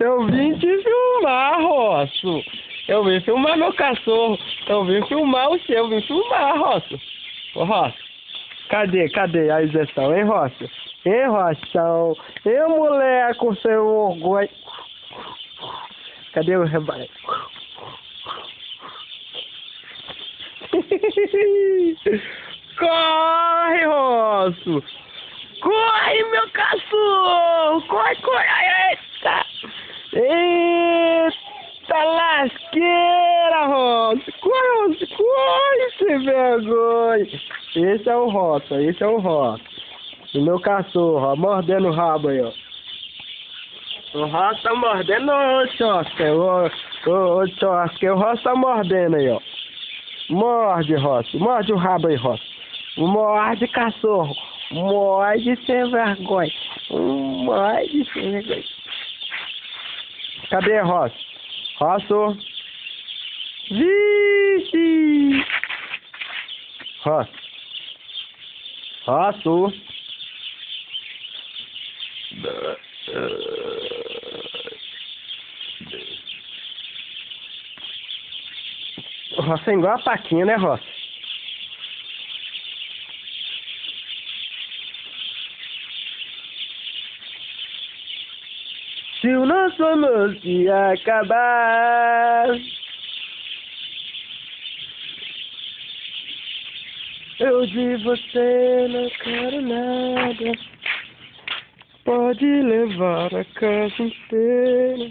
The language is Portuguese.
Eu vim te filmar, Roço. Eu vim filmar meu cachorro. Eu vim filmar o seu. Eu vim filmar, Roço. Ô, Roço. Cadê a injeção, hein, Roço? Hein, Roção? Hein, moleque, seu orgulho? Cadê o rebanho? Corre, Roço! Corre, meu cachorro! Corre! Eita! Eita lasqueira, Roço! Corre, sem vergonha! Esse é o Roço. O meu cachorro, ó, mordendo o rabo aí, ó. O Roço tá mordendo o Chosca. O Chosca, o Roço tá mordendo aí, ó. Morde, Roço. Morde o rabo aí, Roço. Morde, cachorro. Morde sem vergonha. Morde sem vergonha. Cadê, Roço? Roço. Vixe! Roço. O Roço é igual a Paquinha, né, Roço? Se o nosso amor se acabar, eu de você não quero nada. Pode levar a casa inteira.